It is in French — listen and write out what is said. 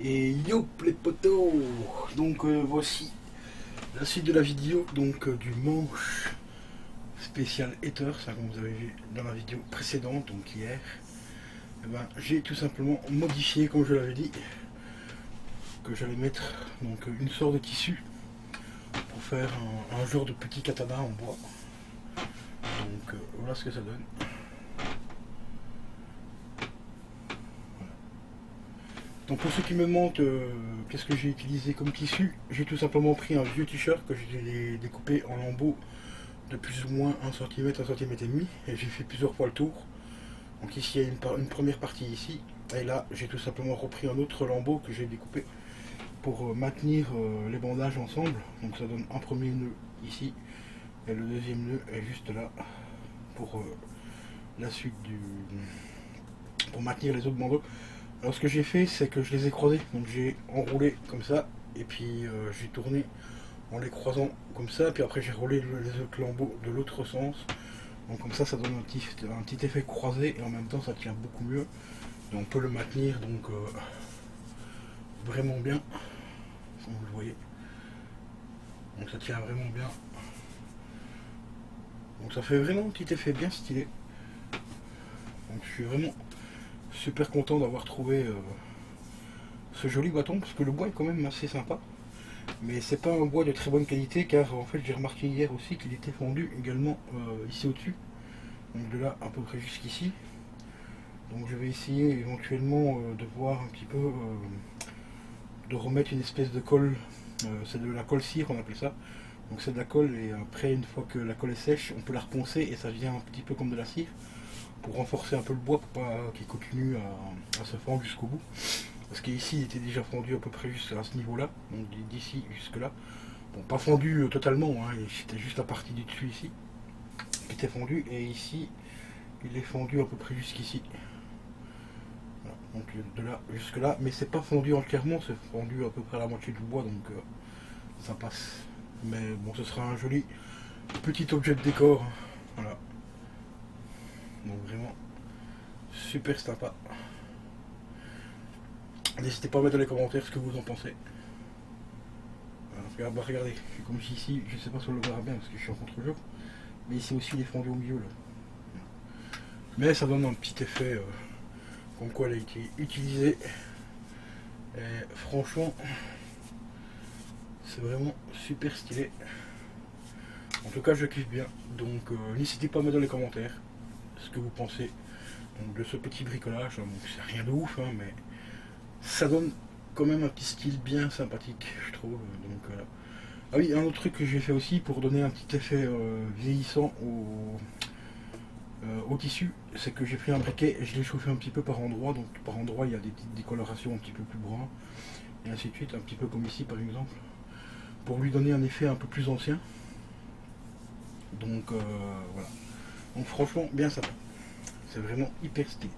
Et yo les potos. Donc voici la suite de la vidéo du manche spécial Ether, ça comme vous avez vu dans la vidéo précédente, donc hier. Et ben, j'ai tout simplement modifié, comme je l'avais dit, que j'allais mettre une sorte de tissu pour faire un genre de petit katana en bois. Donc voilà ce que ça donne. Donc pour ceux qui me demandent qu'est-ce que j'ai utilisé comme tissu, j'ai tout simplement pris un vieux t-shirt que j'ai découpé en lambeaux de plus ou moins 1 cm, 1 cm et demi, et j'ai fait plusieurs fois le tour. Donc ici il y a une première partie ici, et là j'ai tout simplement repris un autre lambeau que j'ai découpé pour maintenir les bandages ensemble. Donc ça donne un premier nœud ici, et le deuxième nœud est juste là pour la suite pour maintenir les autres bandeaux. Alors ce que j'ai fait, c'est que je les ai croisés, donc j'ai enroulé comme ça, et puis j'ai tourné en les croisant comme ça, puis après j'ai roulé les autres lambeaux de l'autre sens. Donc comme ça donne un petit effet croisé, et en même temps ça tient beaucoup mieux. Et on peut le maintenir vraiment bien, comme vous le voyez. Donc ça tient vraiment bien. Donc ça fait vraiment un petit effet bien stylé. Donc je suis vraiment super content d'avoir trouvé ce joli bâton, parce que le bois est quand même assez sympa, mais c'est pas un bois de très bonne qualité, car en fait j'ai remarqué hier aussi qu'il était fondu également ici au dessus, donc de là à peu près jusqu'ici. Donc je vais essayer éventuellement de voir un petit peu, de remettre une espèce de colle, c'est de la colle cire on appelle ça, donc c'est de la colle, et après une fois que la colle est sèche on peut la reponcer et ça devient un petit peu comme de la cire, pour renforcer un peu le bois, pour pas qu'il continue à se fendre jusqu'au bout. Parce qu'ici il était déjà fondu à peu près juste à ce niveau là, donc d'ici jusque là. Bon, pas fondu totalement, hein, c'était juste la partie du dessus ici qui était fondu, et ici il est fondu à peu près jusqu'ici. Voilà, donc de là jusque là, mais c'est pas fondu entièrement, c'est fondu à peu près à la moitié du bois, donc ça passe. Mais bon, ce sera un joli petit objet de décor. Voilà. Donc vraiment super sympa. N'hésitez pas à mettre dans les commentaires ce que vous en pensez. Bah, regardez, comme ici, je sais pas si on le verra bien parce que je suis en contre-jour, mais ici aussi il est fondu au milieu là. Mais ça donne un petit effet comme quoi elle a été utilisée. Et franchement, c'est vraiment super stylé. En tout cas, je kiffe bien. Donc n'hésitez pas à mettre dans les commentaires ce que vous pensez de ce petit bricolage. Donc c'est rien de ouf, hein, mais ça donne quand même un petit style bien sympathique, je trouve. Donc voilà. Ah oui, un autre truc que j'ai fait aussi pour donner un petit effet vieillissant au tissu, c'est que j'ai pris un briquet et je l'ai chauffé un petit peu par endroit. Donc par endroit il y a des petites décolorations un petit peu plus bruns, et ainsi de suite, un petit peu comme ici par exemple, pour lui donner un effet un peu plus ancien. Donc voilà. Donc franchement bien sympa. C'est vraiment hyper stylé.